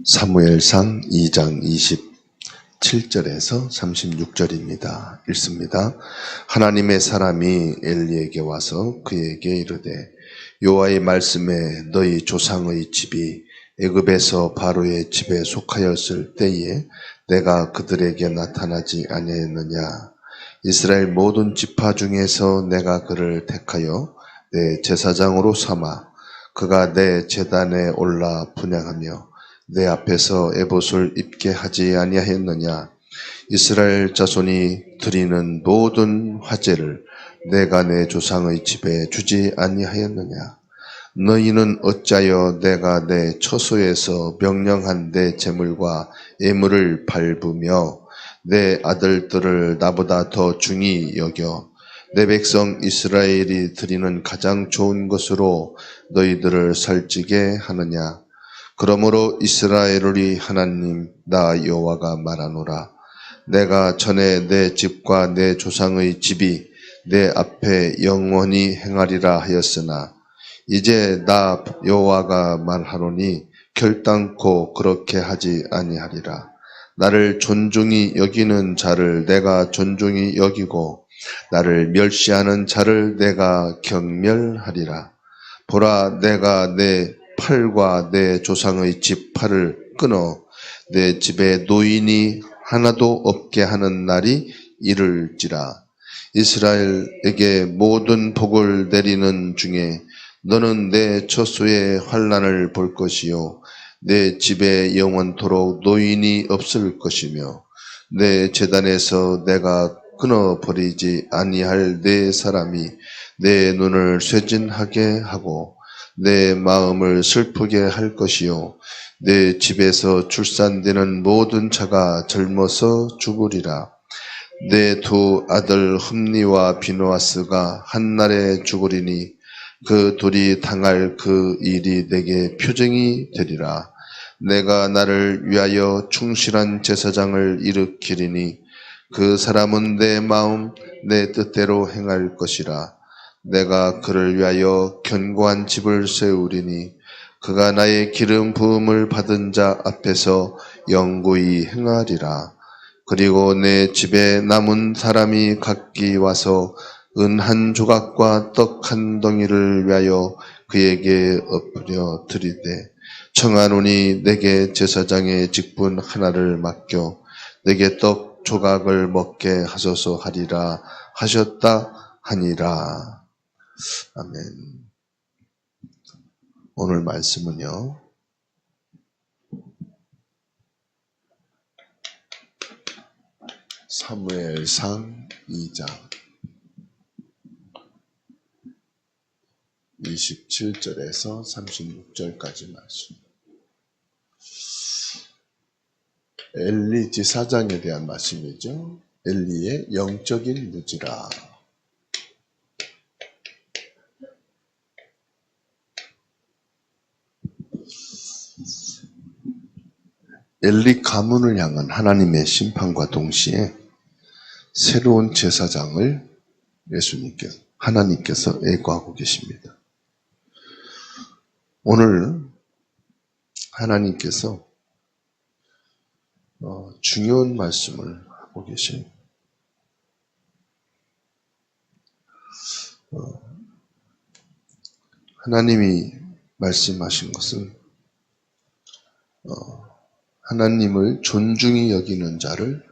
사무엘상 2장 27절에서 36절입니다. 읽습니다. 하나님의 사람이 엘리에게 와서 그에게 이르되 여호와의 말씀에 너희 조상의 집이 애굽에서 바로의 집에 속하였을 때에 내가 그들에게 나타나지 아니하였느냐. 이스라엘 모든 지파 중에서 내가 그를 택하여 내 제사장으로 삼아 그가 내 제단에 올라 분향하며 내 앞에서 에봇을 입게 하지 아니하였느냐. 이스라엘 자손이 드리는 모든 화제를 내가 내 조상의 집에 주지 아니하였느냐. 너희는 어찌하여 내가 내 처소에서 명령한 내 재물과 예물을 밟으며 내 아들들을 나보다 더 중히 여겨 내 백성 이스라엘이 드리는 가장 좋은 것으로 너희들을 살찌게 하느냐. 그러므로 이스라엘의 하나님 나 여호와가 말하노라. 내가 전에 내 집과 내 조상의 집이 내 앞에 영원히 행하리라 하였으나 이제 나 여호와가 말하노니 결단코 그렇게 하지 아니하리라. 나를 존중히 여기는 자를 내가 존중히 여기고 나를 멸시하는 자를 내가 경멸하리라. 보라, 내가 내 팔과 내 조상의 집 팔을 끊어 내 집에 노인이 하나도 없게 하는 날이 이를지라. 이스라엘에게 모든 복을 내리는 중에 너는 내 처소의 환난을 볼 것이요 내 집에 영원토록 노인이 없을 것이며 내 제단에서 내가 끊어버리지 아니할 내 사람이 내 눈을 쇠진하게 하고 내 마음을 슬프게 할 것이요 내 집에서 출산되는 모든 자가 젊어서 죽으리라. 내 두 아들 흠니와 비누아스가 한날에 죽으리니 그 둘이 당할 그 일이 내게 표징이 되리라. 내가 나를 위하여 충실한 제사장을 일으키리니 그 사람은 내 마음 내 뜻대로 행할 것이라. 내가 그를 위하여 견고한 집을 세우리니 그가 나의 기름 부음을 받은 자 앞에서 영구히 행하리라. 그리고 내 집에 남은 사람이 각기 와서 은 한 조각과 떡 한 덩이를 위하여 그에게 엎으려 드리되 청하노니 내게 제사장의 직분 하나를 맡겨 내게 떡 조각을 먹게 하소서 하리라 하셨다 하니라. 아멘. 오늘 말씀은요, 사무엘상 2장 27절에서 36절까지 말씀. 엘리 지사장에 대한 말씀이죠. 엘리의 영적인 무지라. 엘리 가문을 향한 하나님의 심판과 동시에 새로운 제사장을 하나님께서 예고하고 계십니다. 오늘 하나님께서 중요한 말씀을 하고 계세요. 하나님이 말씀하신 것은 하나님을 존중히 여기는 자를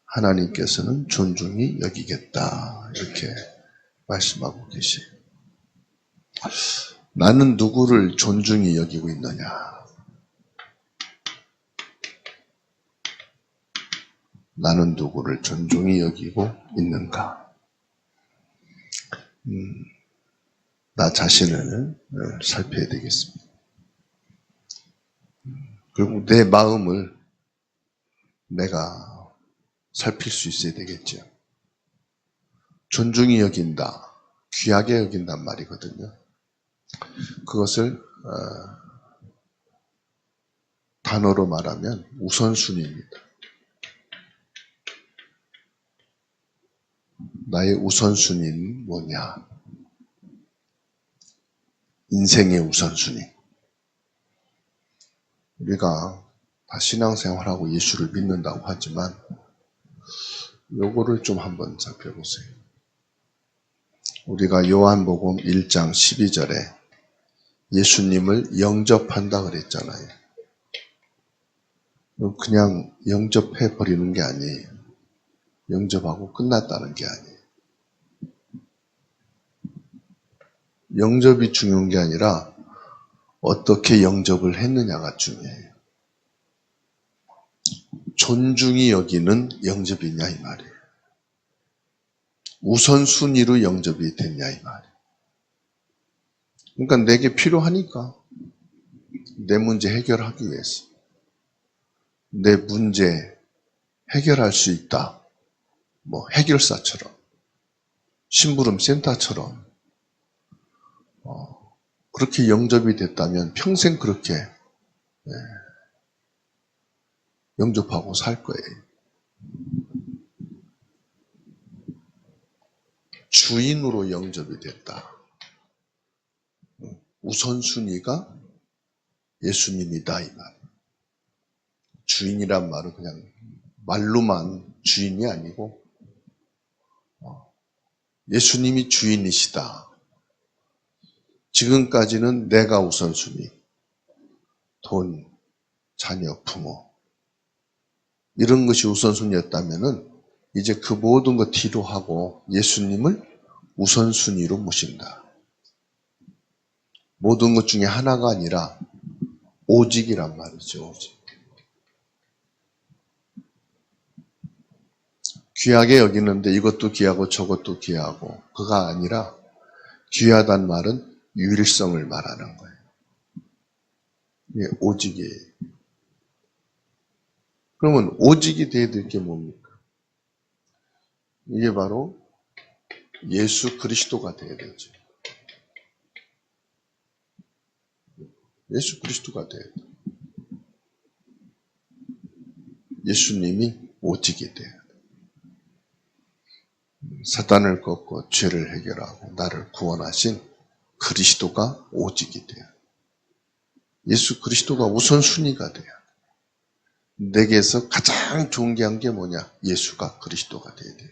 하나님께서는 존중히 여기겠다, 이렇게 말씀하고 계세요. 나는 누구를 존중히 여기고 있느냐? 나는 누구를 존중히 여기고 있는가? 나 자신을 살펴야 되겠습니다. 그리고 내 마음을 내가 살필 수 있어야 되겠죠. 존중히 여긴다, 귀하게 여긴단 말이거든요. 그것을 단어로 말하면 우선순위입니다. 나의 우선순위는 뭐냐? 인생의 우선순위. 우리가 다 신앙생활하고 예수를 믿는다고 하지만 요거를 좀 한번 살펴보세요. 우리가 요한복음 1장 12절에 예수님을 영접한다 그랬잖아요. 그냥 영접해 버리는 게 아니에요. 영접하고 끝났다는 게 아니에요. 영접이 중요한 게 아니라 어떻게 영접을 했느냐가 중요해요. 존중이 여기는 영접이냐 이 말이에요. 우선순위로 영접이 됐냐 이 말이에요. 그러니까 내게 필요하니까 내 문제 해결하기 위해서 내 문제 해결할 수 있다. 뭐 해결사처럼 심부름 센터처럼 그렇게 영접이 됐다면 평생 그렇게 영접하고 살 거예요. 주인으로 영접이 됐다. 우선순위가 예수님이다 이 말. 주인이란 말은 그냥 말로만 주인이 아니고 예수님이 주인이시다. 지금까지는 내가 우선순위, 돈, 자녀, 부모 이런 것이 우선순위였다면은 이제 그 모든 것 뒤로 하고 예수님을 우선순위로 모신다. 모든 것 중에 하나가 아니라 오직이란 말이죠. 오직. 귀하게 여기는데 이것도 귀하고 저것도 귀하고 그가 아니라 귀하단 말은 유일성을 말하는 거예요. 이게 오직이에요. 그러면 오직이 돼야 될 게 뭡니까? 이게 바로 예수 그리스도가 돼야 되죠. 예수 그리스도가 돼야 돼요. 예수님이 오직이 돼요. 사단을 꺾고 죄를 해결하고 나를 구원하신 그리스도가 오직이 돼요. 예수 그리스도가 우선순위가 돼요. 내게서 가장 존귀한 게 뭐냐? 예수가 그리스도가 돼야 돼요.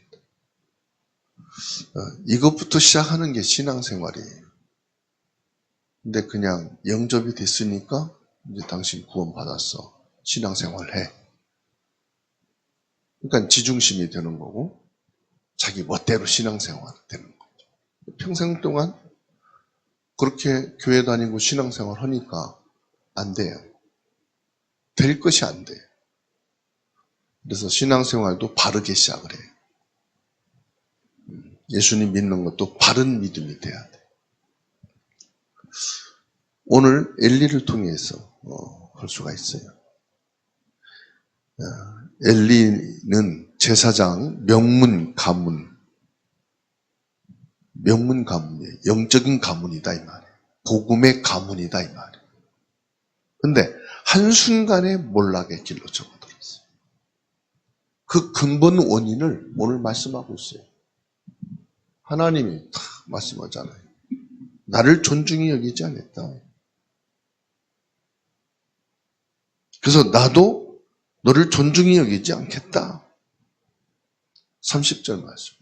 이것부터 시작하는 게 신앙생활이에요. 근데 그냥 영접이 됐으니까 이제 당신 구원받았어. 신앙생활 해. 그러니까 지중심이 되는 거고 자기 멋대로 신앙생활 되는 거죠. 평생 동안 그렇게 교회 다니고 신앙생활 하니까 안 돼요. 될 것이 안 돼요. 그래서 신앙생활도 바르게 시작을 해요. 예수님 믿는 것도 바른 믿음이 돼야 돼요. 오늘 엘리를 통해서 할 수가 있어요. 엘리는 제사장 명문 가문이에요. 영적인 가문이다 이 말이에요. 복음의 가문이다 이 말이에요. 근데 한순간에 몰락의 길로 접어들었어요. 그 근본 원인을 오늘 말씀하고 있어요. 하나님이 딱 말씀하잖아요. 나를 존중히 여기지 않았다. 그래서 나도 너를 존중히 여기지 않겠다. 30절 말씀.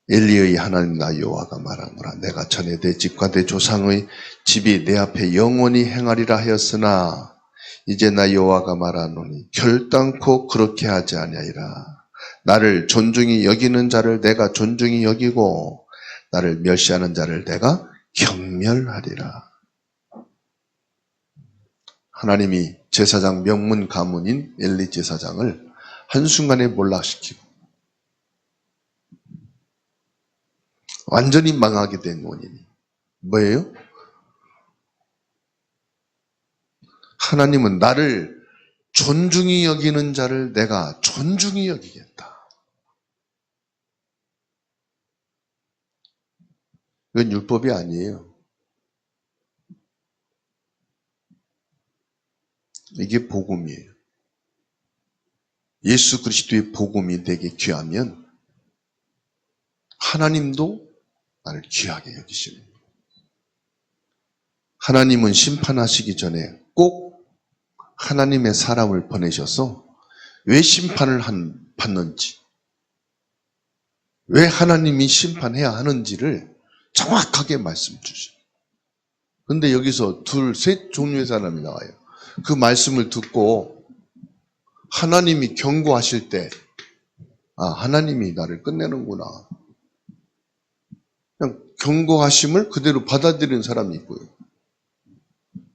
엘리의 하나님 나 여호와가 말하노라. 내가 전에 내 집과 내 조상의 집이 내 앞에 영원히 행하리라 하였으나 이제 나 여호와가 말하노니 결단코 그렇게 하지 아니하리라. 나를 존중히 여기는 자를 내가 존중히 여기고 나를 멸시하는 자를 내가 경멸하리라. 하나님이 제사장 명문 가문인 엘리 제사장을 한순간에 몰락시키고 완전히 망하게 된 원인이 뭐예요? 하나님은 나를 존중히 여기는 자를 내가 존중히 여기겠다. 이건 율법이 아니에요. 이게 복음이에요. 예수 그리스도의 복음이 내게 귀하면 하나님도 나를 귀하게 여기시는 거예요. 하나님은 심판하시기 전에 꼭 하나님의 사람을 보내셔서 왜 심판을 받는지, 왜 하나님이 심판해야 하는지를 정확하게 말씀 주셔요. 근데 여기서 둘, 셋 종류의 사람이 나와요. 그 말씀을 듣고 하나님이 경고하실 때, 아, 하나님이 나를 끝내는구나. 그냥 경고하심을 그대로 받아들이는 사람이 있고요.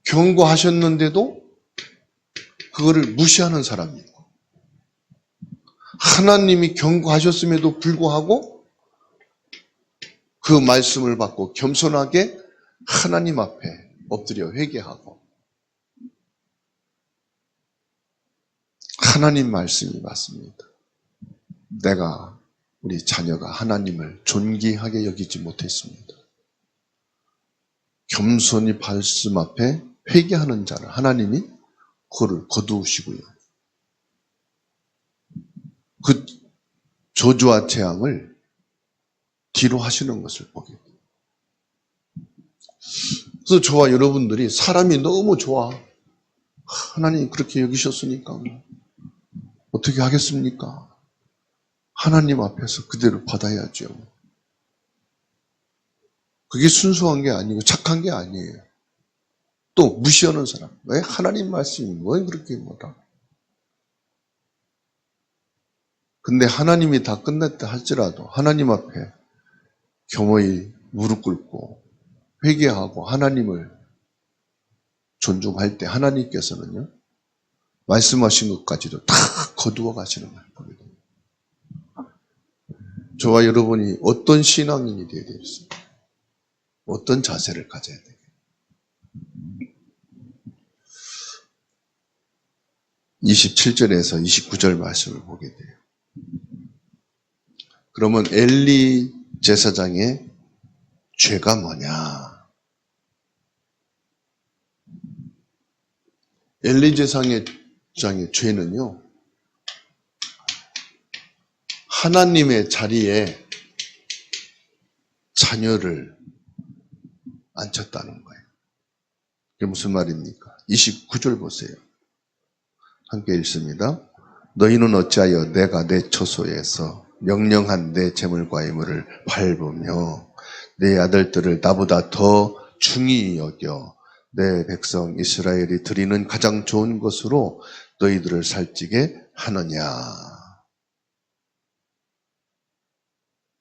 경고하셨는데도 그거를 무시하는 사람이 있고, 하나님이 경고하셨음에도 불구하고 그 말씀을 받고 겸손하게 하나님 앞에 엎드려 회개하고, 하나님 말씀이 맞습니다. 우리 자녀가 하나님을 존귀하게 여기지 못했습니다. 겸손히 말씀 앞에 회개하는 자를 하나님이 그를 거두시고요. 그 저주와 재앙을 뒤로 하시는 것을 보게 돼요. 그래서 저와 여러분들이 사람이 너무 좋아. 하나님이 그렇게 여기셨으니까 어떻게 하겠습니까? 하나님 앞에서 그대로 받아야죠. 그게 순수한 게 아니고 착한 게 아니에요. 또 무시하는 사람. 왜 하나님 말씀이 뭐 그렇게 뭐다. 근데 하나님이 다 끝냈다 할지라도 하나님 앞에 겸허히 무릎 꿇고 회개하고 하나님을 존중할 때 하나님께서는요, 말씀하신 것까지도 다 거두어 가시는 걸 보게 됩니다. 저와 여러분이 어떤 신앙인이 되어야 되겠습니까? 어떤 자세를 가져야 되겠습니까? 27절에서 29절 말씀을 보게 돼요. 그러면 엘리 제사장의 죄가 뭐냐? 엘리 제사장의 죄는요, 하나님의 자리에 자녀를 앉혔다는 거예요. 그게 무슨 말입니까? 29절 보세요. 함께 읽습니다. 너희는 어찌하여 내가 내 처소에서 명령한 내 재물과 예물을 밟으며 내 아들들을 나보다 더 중히 여겨 내 백성 이스라엘이 드리는 가장 좋은 것으로 너희들을 살찌게 하느냐.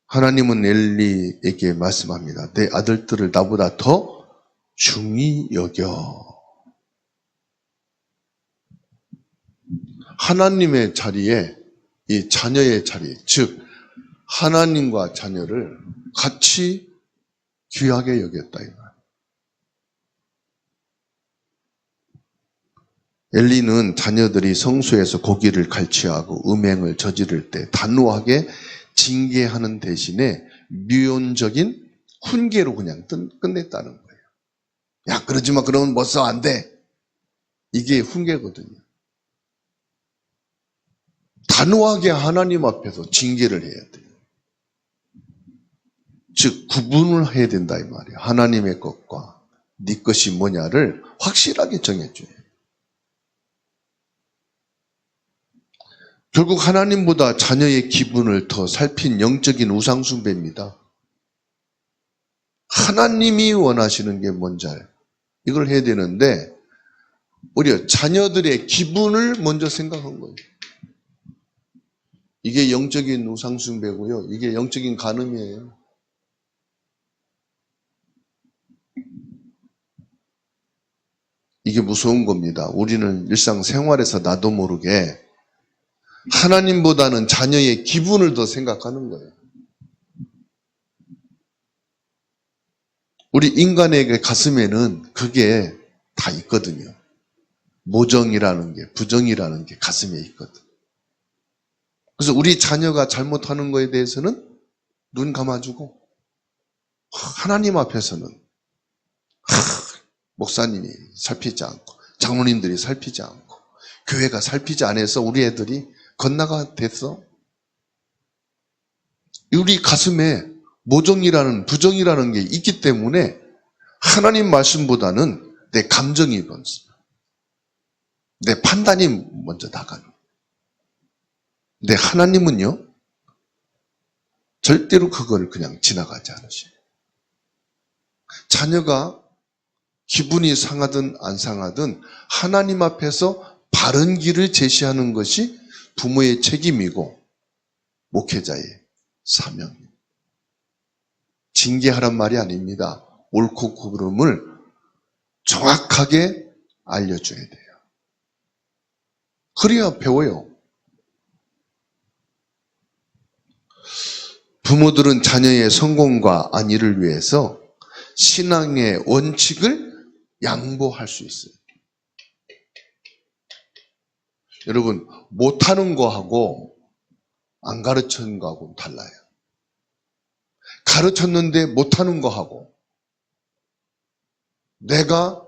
하나님은 엘리에게 말씀합니다. 내 아들들을 나보다 더 중히 여겨. 하나님의 자리에, 이 자녀의 자리, 즉 하나님과 자녀를 같이 귀하게 여겼다 이 말. 엘리는 자녀들이 성소에서 고기를 갈취하고 음행을 저지를 때 단호하게 징계하는 대신에 미온적인 훈계로 그냥 끝냈다는 거예요. 야, 그러지 마. 그러면 못 써. 안 돼. 이게 훈계거든요. 단호하게 하나님 앞에서 징계를 해야 돼요. 즉 구분을 해야 된다 이 말이에요. 하나님의 것과 네 것이 뭐냐를 확실하게 정해줘요. 결국 하나님보다 자녀의 기분을 더 살핀 영적인 우상숭배입니다. 하나님이 원하시는 게 뭔지 이걸 해야 되는데 오히려 자녀들의 기분을 먼저 생각한 거예요. 이게 영적인 우상숭배고요. 이게 영적인 간음이에요. 이게 무서운 겁니다. 우리는 일상생활에서 나도 모르게 하나님보다는 자녀의 기분을 더 생각하는 거예요. 우리 인간의 가슴에는 그게 다 있거든요. 모정이라는 게, 부정이라는 게 가슴에 있거든. 그래서 우리 자녀가 잘못하는 거에 대해서는 눈 감아주고, 하나님 앞에서는 목사님이 살피지 않고, 장로님들이 살피지 않고, 교회가 살피지 않아서 우리 애들이 건나가 됐어. 우리 가슴에 모정이라는, 부정이라는 게 있기 때문에 하나님 말씀보다는 내 감정이 먼저, 내 판단이 먼저 나가는. 근데 하나님은요, 절대로 그걸 그냥 지나가지 않으셔요. 자녀가 기분이 상하든 안 상하든 하나님 앞에서 바른 길을 제시하는 것이 부모의 책임이고 목회자의 사명입니다. 징계하란 말이 아닙니다. 옳고 그름을 정확하게 알려줘야 돼요. 그래야 배워요. 부모들은 자녀의 성공과 안위를 위해서 신앙의 원칙을 양보할 수 있어요. 여러분, 못하는 거하고 안 가르치는 거하고 달라요. 가르쳤는데 못하는 거하고 내가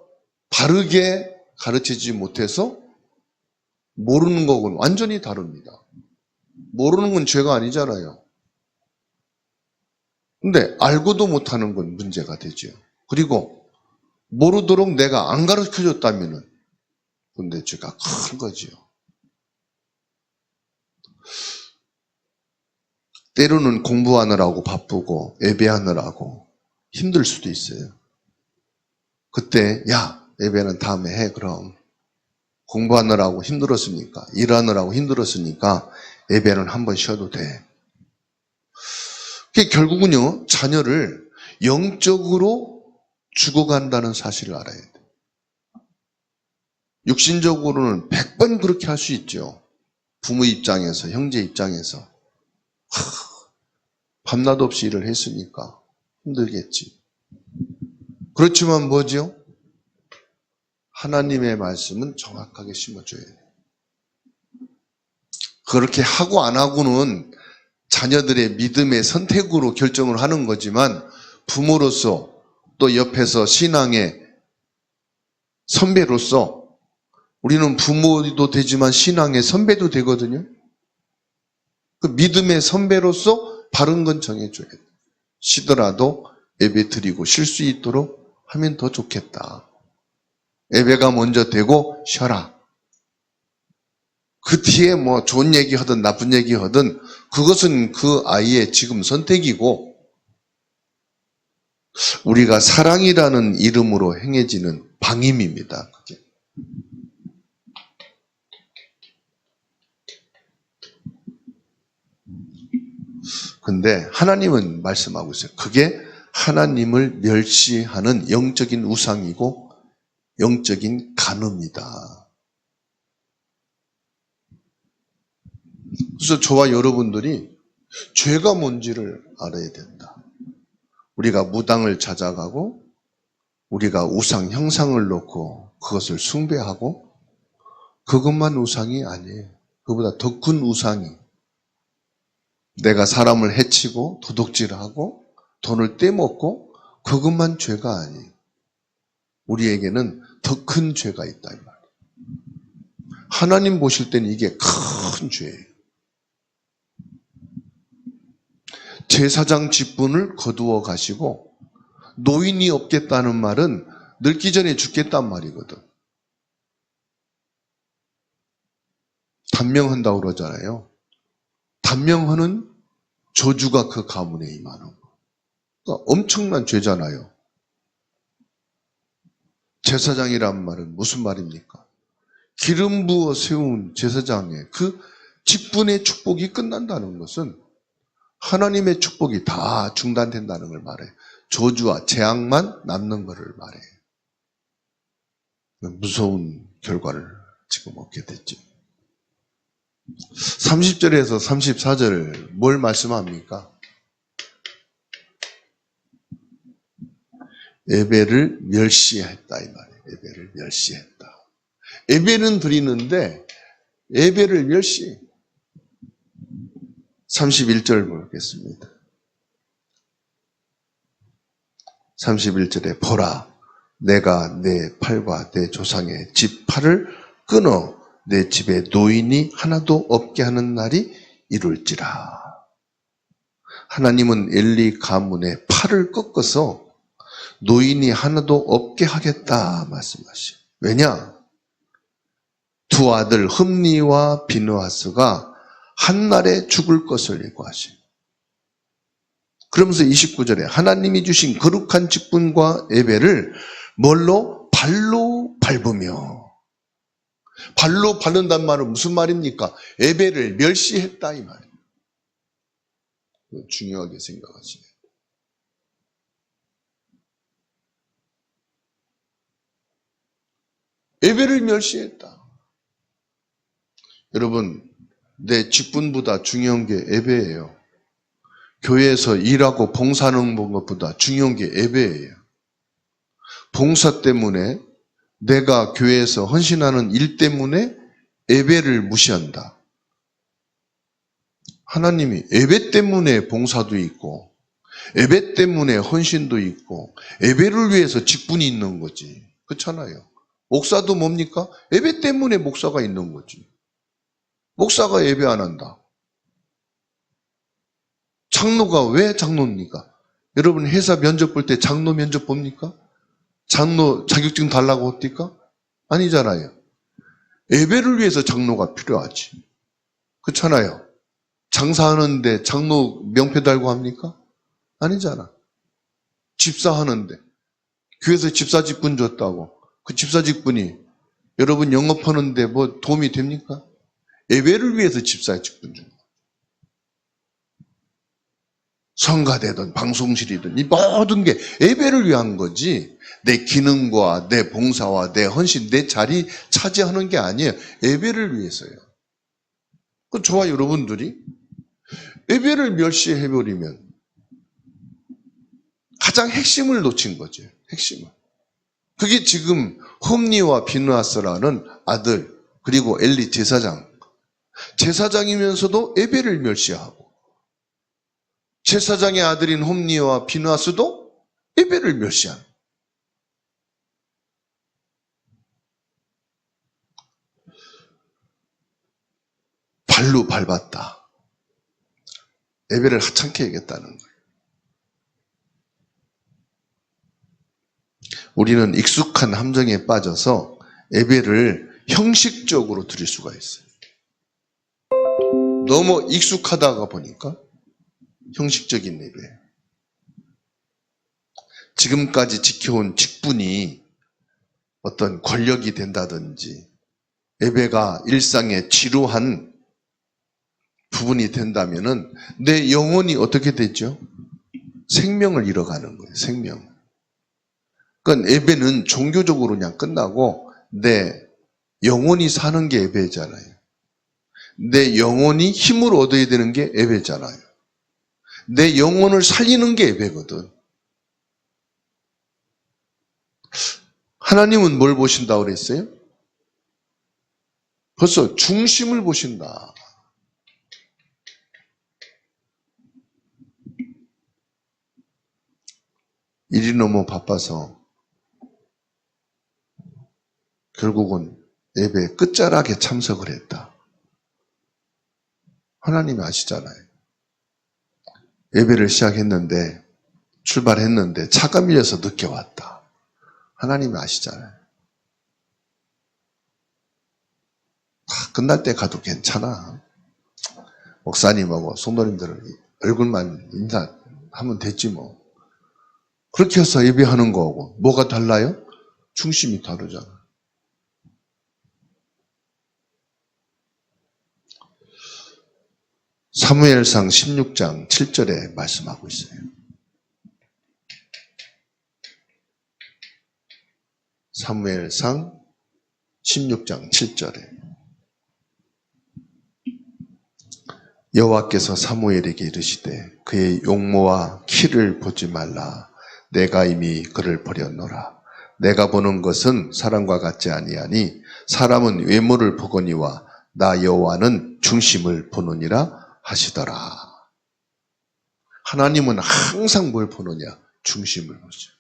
바르게 가르치지 못해서 모르는 거하고는 완전히 다릅니다. 모르는 건 죄가 아니잖아요. 근데 알고도 못하는 건 문제가 되죠. 그리고 모르도록 내가 안 가르쳐줬다면은 근데 죄가 큰 거지요. 때로는 공부하느라고 바쁘고 예배하느라고 힘들 수도 있어요. 그때 야, 예배는 다음에 해. 그럼 공부하느라고 힘들었으니까, 일하느라고 힘들었으니까 예배는 한번 쉬어도 돼. 그게 결국은요, 자녀를 영적으로 죽어간다는 사실을 알아야 돼요. 육신적으로는 100번 그렇게 할 수 있죠. 부모 입장에서, 형제 입장에서. 밤낮 없이 일을 했으니까 힘들겠지. 그렇지만 뭐죠? 하나님의 말씀은 정확하게 심어줘야 돼요. 그렇게 하고 안 하고는 자녀들의 믿음의 선택으로 결정을 하는 거지만 부모로서 또 옆에서 신앙의 선배로서 우리는 부모도 되지만 신앙의 선배도 되거든요. 그 믿음의 선배로서 바른 건 정해줘야 돼요. 쉬더라도 예배 드리고 쉴 수 있도록 하면 더 좋겠다. 예배가 먼저 되고 쉬어라. 그 뒤에 뭐 좋은 얘기 하든 나쁜 얘기 하든 그것은 그 아이의 지금 선택이고 우리가 사랑이라는 이름으로 행해지는 방임입니다. 그게. 근데 하나님은 말씀하고 있어요. 그게 하나님을 멸시하는 영적인 우상이고 영적인 간음이다. 그래서 저와 여러분들이 죄가 뭔지를 알아야 된다. 우리가 무당을 찾아가고 우리가 우상 형상을 놓고 그것을 숭배하고 그것만 우상이 아니에요. 그보다 더 큰 우상이 내가 사람을 해치고 도둑질하고 돈을 떼먹고 그것만 죄가 아니에요. 우리에게는 더 큰 죄가 있다 이 말이에요. 하나님 보실 때는 이게 큰 죄예요. 제사장 직분을 거두어 가시고 노인이 없겠다는 말은 늙기 전에 죽겠단 말이거든. 단명한다고 그러잖아요. 단명하는 저주가 그 가문에 임하는 거. 그러니까 엄청난 죄잖아요. 제사장이란 말은 무슨 말입니까? 기름 부어 세운 제사장의 그 직분의 축복이 끝난다는 것은 하나님의 축복이 다 중단된다는 걸 말해요. 저주와 재앙만 남는 것을 말해요. 무서운 결과를 지금 얻게 됐죠. 30절에서 34절 뭘 말씀합니까? 예배를 멸시했다 이 말이에요. 예배를 멸시했다. 예배는 드리는데 예배를 멸시. 31절 보겠습니다. 31절에 보라 내가 내 팔과 내 조상의 집 팔을 끊어 내 집에 노인이 하나도 없게 하는 날이 이룰지라. 하나님은 엘리 가문의 팔을 꺾어서 노인이 하나도 없게 하겠다 말씀하시오. 왜냐? 두 아들 흠니와 비느하스가 한날에 죽을 것을 예고하시오. 그러면서 29절에 하나님이 주신 거룩한 직분과 예배를 뭘로? 발로 밟으며. 발로 밟는단 말은 무슨 말입니까? 예배를 멸시했다 이 말이에요. 중요하게 생각하시네요. 예배를 멸시했다. 여러분, 내 직분보다 중요한 게 예배예요. 교회에서 일하고 봉사하는 것보다 중요한 게 예배예요. 봉사 때문에 내가 교회에서 헌신하는 일 때문에 예배를 무시한다. 하나님이 예배 때문에 봉사도 있고 예배 때문에 헌신도 있고 예배를 위해서 직분이 있는 거지. 그렇잖아요. 목사도 뭡니까? 예배 때문에 목사가 있는 거지. 목사가 예배 안 한다. 장로가 왜 장로입니까? 여러분 회사 면접 볼 때 장로 면접 봅니까? 장로 자격증 달라고 합니까? 아니잖아요. 예배를 위해서 장로가 필요하지. 그렇잖아요. 장사하는데 장로 명패 달고 합니까? 아니잖아. 집사하는데 교회에서 집사 직분 줬다고 그 집사 직분이 여러분 영업하는데 뭐 도움이 됩니까? 예배를 위해서 집사 직분 준 거예요. 성가대든 방송실이든 이 모든 게 예배를 위한 거지 내 기능과 내 봉사와 내 헌신, 내 자리 차지하는 게 아니에요. 예배를 위해서요. 그 저와 여러분들이 예배를 멸시해버리면 가장 핵심을 놓친 거죠. 핵심을. 그게 지금 홈니와 비느하스라는 아들 그리고 엘리 제사장이면서도 예배를 멸시하고 제사장의 아들인 홈니와 비느하스도 예배를 멸시하는 발로 밟았다. 예배를 하찮게 하겠다는 거예요. 우리는 익숙한 함정에 빠져서 예배를 형식적으로 드릴 수가 있어요. 너무 익숙하다가 보니까 형식적인 예배. 지금까지 지켜온 직분이 어떤 권력이 된다든지 예배가 일상의 지루한 부분이 된다면은 내 영혼이 어떻게 되죠? 생명을 잃어가는 거예요. 생명. 그러니까 예배는 종교적으로 그냥 끝나고 내 영혼이 사는 게 예배잖아요. 내 영혼이 힘을 얻어야 되는 게 예배잖아요. 내 영혼을 살리는 게 예배거든. 하나님은 뭘 보신다고 그랬어요? 벌써 중심을 보신다. 일이 너무 바빠서 결국은 예배 끝자락에 참석을 했다. 하나님이 아시잖아요. 예배를 시작했는데 출발했는데 차가 밀려서 늦게 왔다. 하나님이 아시잖아요. 끝날 때 가도 괜찮아. 목사님하고 성도님들은 얼굴만 인사하면 됐지 뭐. 그렇게 해서 예배하는 거하고 뭐가 달라요? 중심이 다르잖아. 사무엘상 16장 7절에 말씀하고 있어요. 사무엘상 16장 7절에 여호와께서 사무엘에게 이르시되 그의 용모와 키를 보지 말라. 내가 이미 그를 버렸노라. 내가 보는 것은 사람과 같지 아니하니 사람은 외모를 보거니와 나 여호와는 중심을 보느니라 하시더라. 하나님은 항상 뭘 보느냐? 중심을 보죠.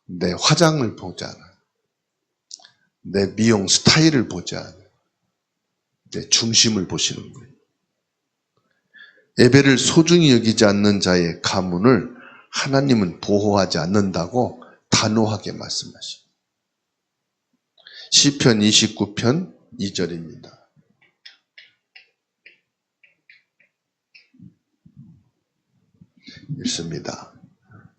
내 화장을 보지 않아요. 내 미용 스타일을 보지 않아요. 내 중심을 보시는 거예요. 예배를 소중히 여기지 않는 자의 가문을 하나님은 보호하지 않는다고 단호하게 말씀하십니다. 시편 29편 2절입니다. 읽습니다.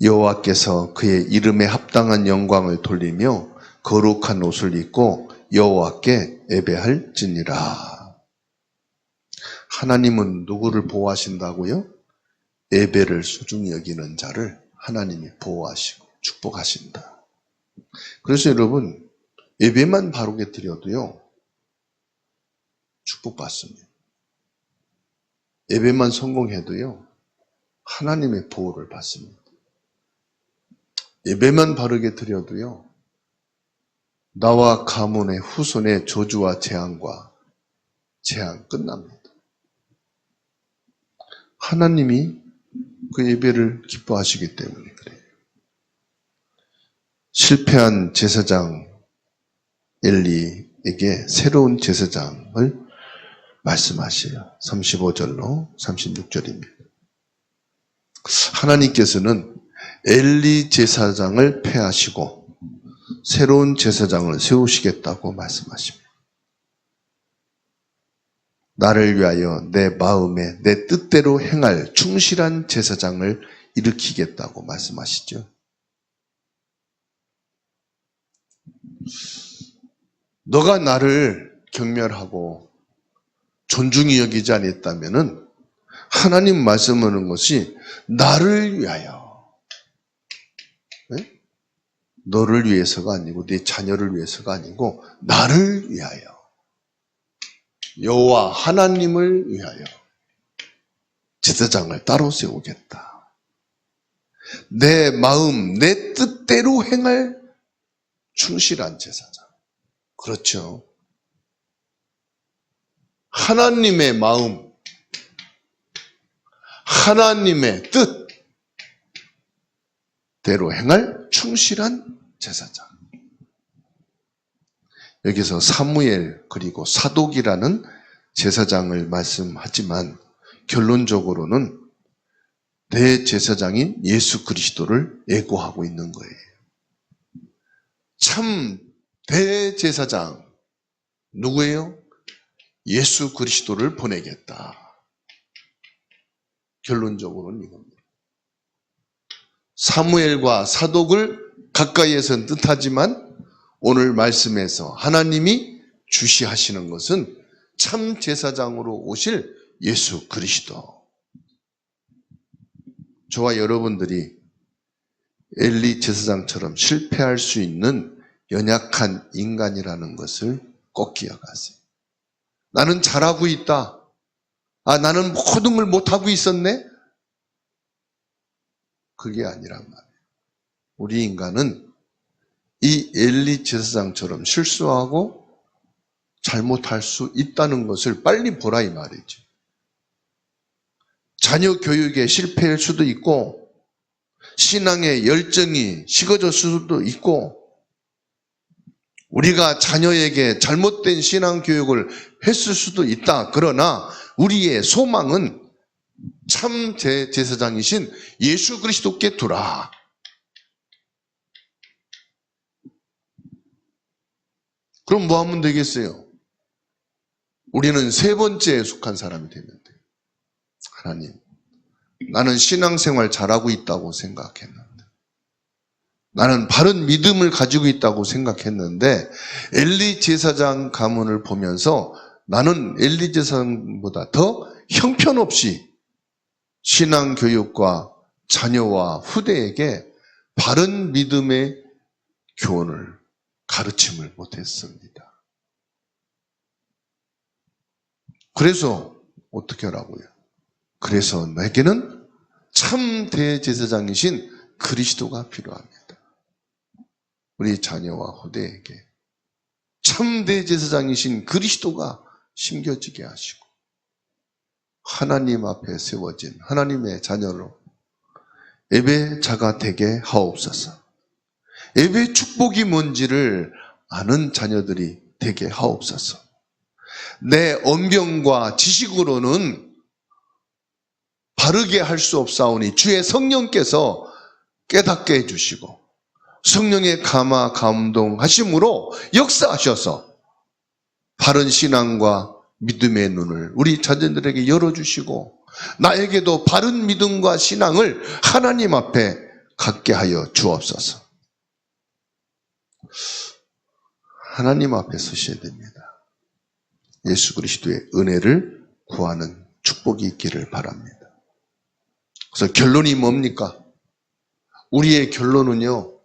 여호와께서 그의 이름에 합당한 영광을 돌리며 거룩한 옷을 입고 여호와께 예배할지니라. 하나님은 누구를 보호하신다고요? 예배를 소중히 여기는 자를 하나님이 보호하시고 축복하신다. 그래서 여러분, 예배만 바르게 드려도요, 축복받습니다. 예배만 성공해도요, 하나님의 보호를 받습니다. 예배만 바르게 드려도요, 나와 가문의 후손의 저주와 재앙과 재앙 끝납니다. 하나님이 그 예배를 기뻐하시기 때문에 그래요. 실패한 제사장 엘리에게 새로운 제사장을 말씀하셔요. 35절로 36절입니다. 하나님께서는 엘리 제사장을 폐하시고 새로운 제사장을 세우시겠다고 말씀하십니다. 나를 위하여 내 마음에 내 뜻대로 행할 충실한 제사장을 일으키겠다고 말씀하시죠. 너가 나를 경멸하고 존중히 여기지 않았다면 하나님 말씀하는 것이 나를 위하여, 네? 너를 위해서가 아니고 네 자녀를 위해서가 아니고 나를 위하여, 여호와 하나님을 위하여 제사장을 따로 세우겠다. 내 마음, 내 뜻대로 행할 충실한 제사장. 그렇죠. 하나님의 마음, 하나님의 뜻대로 행할 충실한 제사장. 여기서 사무엘 그리고 사독이라는 제사장을 말씀하지만 결론적으로는 대제사장인 예수 그리스도를 예고하고 있는 거예요. 참 대제사장 누구예요? 예수 그리스도를 보내겠다. 결론적으로는 이겁니다. 사무엘과 사독을 가까이에서는 뜻하지만 오늘 말씀에서 하나님이 주시하시는 것은 참 제사장으로 오실 예수 그리스도. 저와 여러분들이 엘리 제사장처럼 실패할 수 있는 연약한 인간이라는 것을 꼭 기억하세요. 나는 잘하고 있다. 나는 모든 걸 못하고 있었네? 그게 아니란 말이에요. 우리 인간은 이 엘리 제사장처럼 실수하고 잘못할 수 있다는 것을 빨리 보라 이 말이죠. 자녀 교육에 실패할 수도 있고 신앙의 열정이 식어질 수도 있고 우리가 자녀에게 잘못된 신앙 교육을 했을 수도 있다. 그러나 우리의 소망은 참 제사장이신 예수 그리스도께 두라. 그럼 뭐 하면 되겠어요? 우리는 세 번째에 속한 사람이 되면 돼요. 하나님, 나는 신앙생활 잘하고 있다고 생각했는데 나는 바른 믿음을 가지고 있다고 생각했는데 엘리 제사장 가문을 보면서 나는 엘리 제사장보다 더 형편없이 신앙 교육과 자녀와 후대에게 바른 믿음의 교훈을 가르침을 못했습니다. 그래서 어떻게 하라고요? 그래서 내게는 참 대제사장이신 그리스도가 필요합니다. 우리 자녀와 후대에게 참 대제사장이신 그리스도가 심겨지게 하시고 하나님 앞에 세워진 하나님의 자녀로 예배자가 되게 하옵소서. 예배 축복이 뭔지를 아는 자녀들이 되게 하옵소서. 내 언변과 지식으로는 바르게 할 수 없사오니 주의 성령께서 깨닫게 해주시고 성령의 감화 감동하심으로 역사하셔서 바른 신앙과 믿음의 눈을 우리 자녀들에게 열어주시고 나에게도 바른 믿음과 신앙을 하나님 앞에 갖게 하여 주옵소서. 하나님 앞에 서셔야 됩니다. 예수 그리스도의 은혜를 구하는 축복이 있기를 바랍니다. 그래서 결론이 뭡니까? 우리의 결론은요,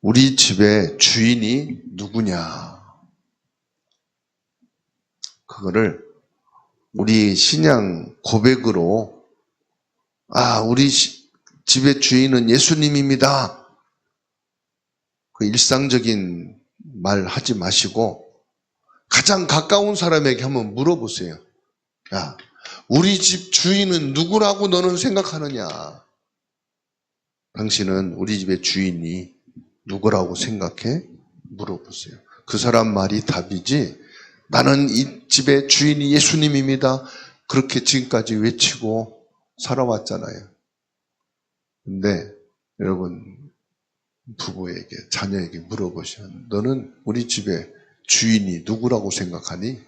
우리 집의 주인이 누구냐? 그거를 우리 신앙 고백으로, 우리 집의 주인은 예수님입니다. 그 일상적인 말 하지 마시고 가장 가까운 사람에게 한번 물어보세요. 야, 우리 집 주인은 누구라고 너는 생각하느냐? 당신은 우리 집의 주인이 누구라고 생각해? 물어보세요. 그 사람 말이 답이지, 나는 이 집의 주인이 예수님입니다. 그렇게 지금까지 외치고 살아왔잖아요. 근데 여러분, 부부에게, 자녀에게 물어보시면 너는 우리 집의 주인이 누구라고 생각하니?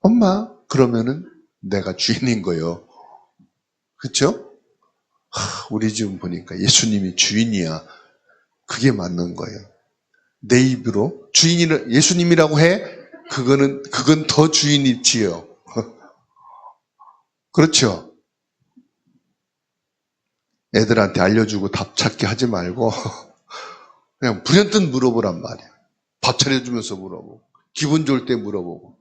엄마, 그러면은 내가 주인인 거예요. 그렇죠? 우리 집은 보니까 예수님이 주인이야. 그게 맞는 거예요. 내 입으로 주인이라 예수님이라고 해? 그건 더 주인이지요. 그렇죠? 애들한테 알려주고 답 찾게 하지 말고 그냥 불현듯 물어보란 말이야. 밥 차려주면서 물어보고, 기분 좋을 때 물어보고,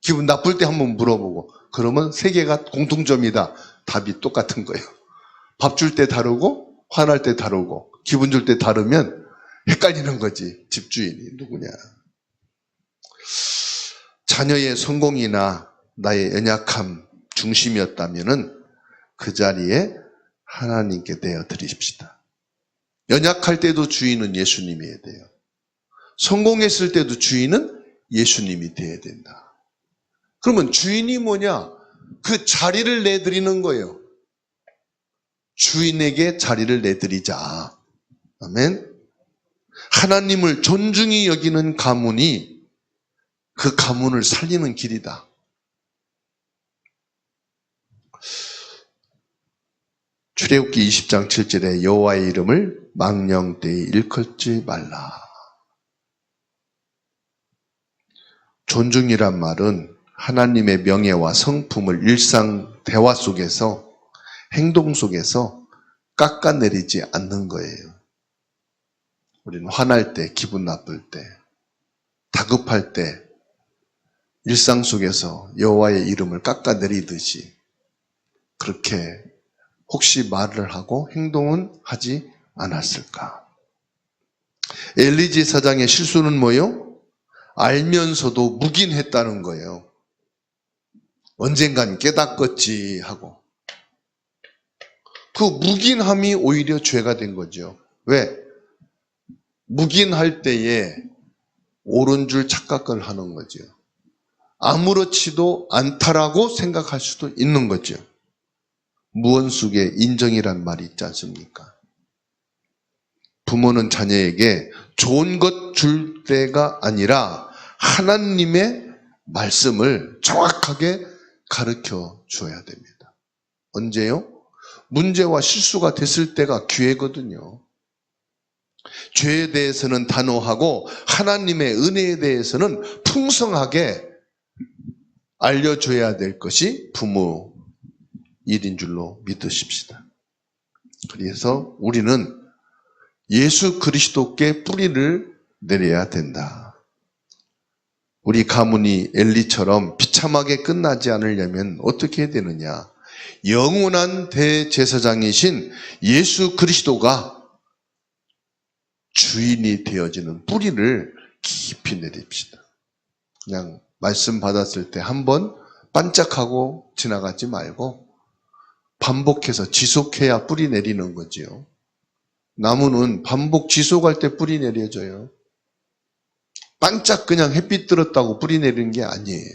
기분 나쁠 때 한번 물어보고, 그러면 세 개가 공통점이다. 답이 똑같은 거예요. 밥 줄 때 다르고, 화날 때 다르고, 기분 좋을 때 다르면 헷갈리는 거지. 집주인이 누구냐. 자녀의 성공이나 나의 연약함 중심이었다면은 그 자리에 하나님께 내어 드리십시다. 연약할 때도 주인은 예수님이어야 돼요. 성공했을 때도 주인은 예수님이 되어야 된다. 그러면 주인이 뭐냐? 그 자리를 내드리는 거예요. 주인에게 자리를 내드리자. 아멘. 하나님을 존중히 여기는 가문이 그 가문을 살리는 길이다. 출애굽기 20장 7절에 여호와의 이름을 망령되이 일컫지 말라. 존중이란 말은 하나님의 명예와 성품을 일상 대화 속에서, 행동 속에서 깎아내리지 않는 거예요. 우리는 화날 때, 기분 나쁠 때, 다급할 때 일상 속에서 여호와의 이름을 깎아내리듯이 그렇게 혹시 말을 하고 행동은 하지 않았을까? 엘리지 사장의 실수는 뭐예요? 알면서도 묵인했다는 거예요. 언젠간 깨닫겠지 하고. 그 묵인함이 오히려 죄가 된 거죠. 왜? 묵인할 때에 옳은 줄 착각을 하는 거죠. 아무렇지도 않다라고 생각할 수도 있는 거죠. 무언숙의 인정이란 말이 있지 않습니까? 부모는 자녀에게 좋은 것 줄 때가 아니라 하나님의 말씀을 정확하게 가르쳐 줘야 됩니다. 언제요? 문제와 실수가 됐을 때가 기회거든요. 죄에 대해서는 단호하고 하나님의 은혜에 대해서는 풍성하게 알려줘야 될 것이 부모 일인 줄로 믿으십시다. 그래서 우리는 예수 그리스도께 뿌리를 내려야 된다. 우리 가문이 엘리처럼 비참하게 끝나지 않으려면 어떻게 해야 되느냐? 영원한 대제사장이신 예수 그리스도가 주인이 되어지는 뿌리를 깊이 내립시다. 그냥 말씀 받았을 때 한번 반짝하고 지나가지 말고 반복해서 지속해야 뿌리 내리는 거지요. 나무는 반복 지속할 때 뿌리 내려져요. 반짝 그냥 햇빛 들었다고 뿌리 내리는 게 아니에요.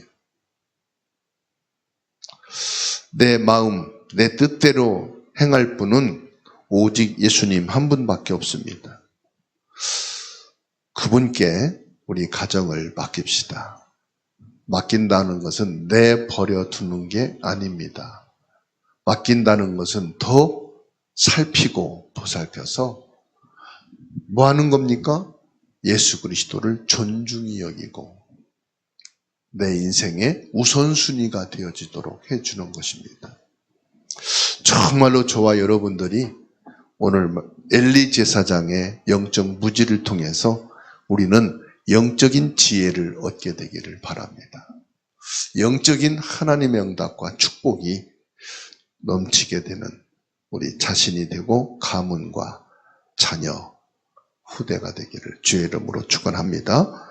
내 마음, 내 뜻대로 행할 분은 오직 예수님 한 분밖에 없습니다. 그분께 우리 가정을 맡깁시다. 맡긴다는 것은 내버려 두는 게 아닙니다. 맡긴다는 것은 더 살피고 보살펴서 뭐 하는 겁니까? 예수 그리스도를 존중히 여기고 내 인생의 우선순위가 되어지도록 해주는 것입니다. 정말로 저와 여러분들이 오늘 엘리 제사장의 영적 무지를 통해서 우리는 영적인 지혜를 얻게 되기를 바랍니다. 영적인 하나님의 응답과 축복이 넘치게 되는 우리 자신이 되고 가문과 자녀, 후대가 되기를 주의 이름으로 축원합니다.